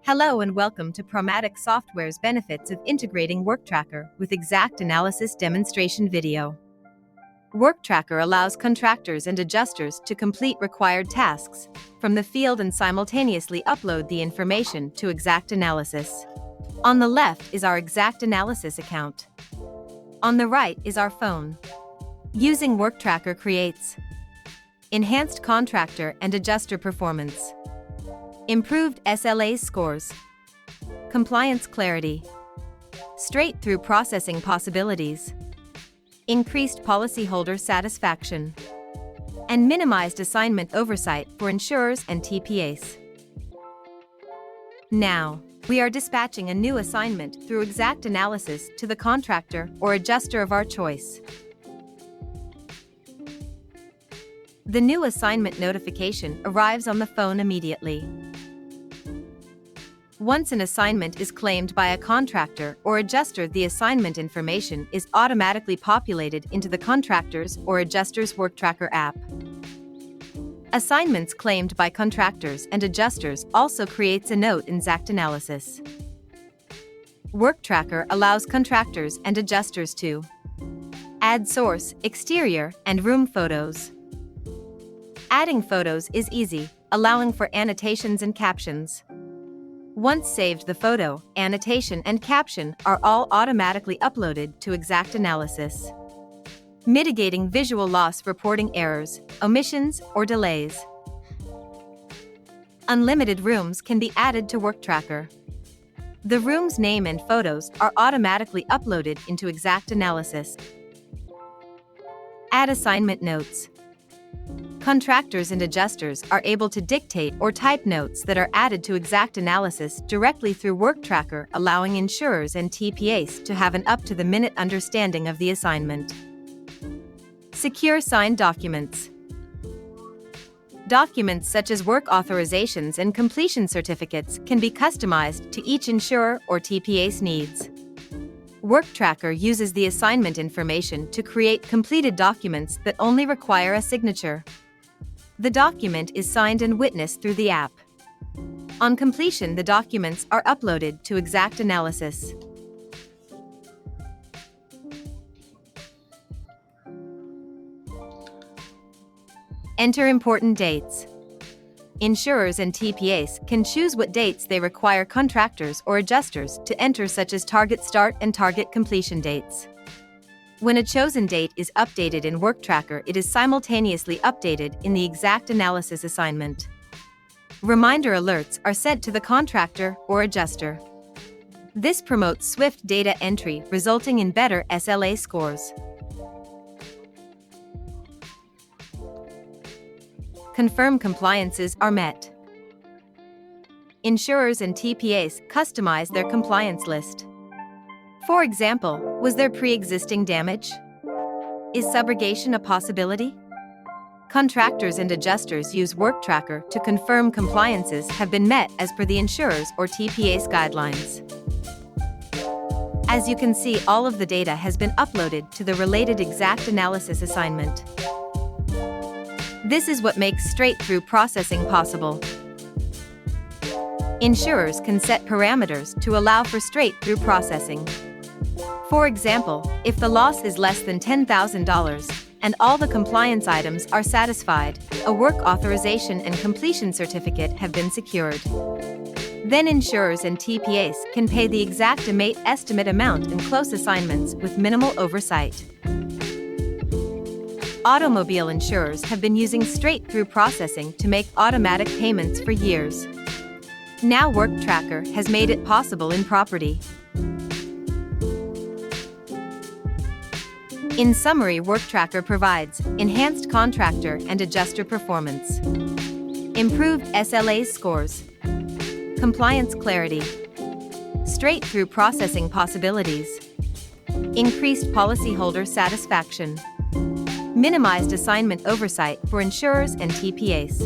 Hello and welcome to Promatic Software's benefits of integrating WorkTracker with XactAnalysis demonstration video. WorkTracker allows contractors and adjusters to complete required tasks from the field and simultaneously upload the information to XactAnalysis. On the left is our XactAnalysis account. On the right is our phone. Using WorkTracker creates enhanced contractor and adjuster performance, improved SLAs scores, compliance clarity, straight-through processing possibilities, increased policyholder satisfaction, and minimized assignment oversight for insurers and TPAs. Now, we are dispatching a new assignment through XactAnalysis to the contractor or adjuster of our choice. The new assignment notification arrives on the phone immediately. Once an assignment is claimed by a contractor or adjuster, the assignment information is automatically populated into the contractor's or adjuster's WorkTracker app. Assignments claimed by contractors and adjusters also creates a note in XactAnalysis. WorkTracker allows contractors and adjusters to add source, exterior, and room photos. Adding photos is easy, allowing for annotations and captions. Once saved, the photo, annotation, and caption are all automatically uploaded to XactAnalysis, mitigating visual loss, reporting errors, omissions, or delays. Unlimited rooms can be added to WorkTracker. The room's name and photos are automatically uploaded into XactAnalysis. Add assignment notes. Contractors and adjusters are able to dictate or type notes that are added to XactAnalysis directly through WorkTracker, allowing insurers and TPAs to have an up-to-the-minute understanding of the assignment. Secure signed documents. Documents such as work authorizations and completion certificates can be customized to each insurer or TPA's needs. WorkTracker uses the assignment information to create completed documents that only require a signature. The document is signed and witnessed through the app. On completion, the documents are uploaded to XactAnalysis. Enter important dates. Insurers and TPAs can choose what dates they require contractors or adjusters to enter, such as target start and target completion dates. When a chosen date is updated in WorkTracker, it is simultaneously updated in the XactAnalysis assignment. Reminder alerts are sent to the contractor or adjuster. This promotes swift data entry, resulting in better SLA scores. Confirm compliances are met. Insurers and TPAs customize their compliance list. For example, was there pre-existing damage? Is subrogation a possibility? Contractors and adjusters use WorkTracker to confirm compliances have been met as per the insurers or TPA's guidelines. As you can see, all of the data has been uploaded to the related XactAnalysis assignment. This is what makes straight-through processing possible. Insurers can set parameters to allow for straight-through processing. For example, if the loss is less than $10,000 and all the compliance items are satisfied, a work authorization and completion certificate have been secured. Then insurers and TPAs can pay the exact estimate amount in close assignments with minimal oversight. Automobile insurers have been using straight-through processing to make automatic payments for years. Now WorkTracker has made it possible in property. In summary, WorkTracker provides enhanced contractor and adjuster performance, improved SLA scores, compliance clarity, straight-through processing possibilities, increased policyholder satisfaction, minimized assignment oversight for insurers and TPAs.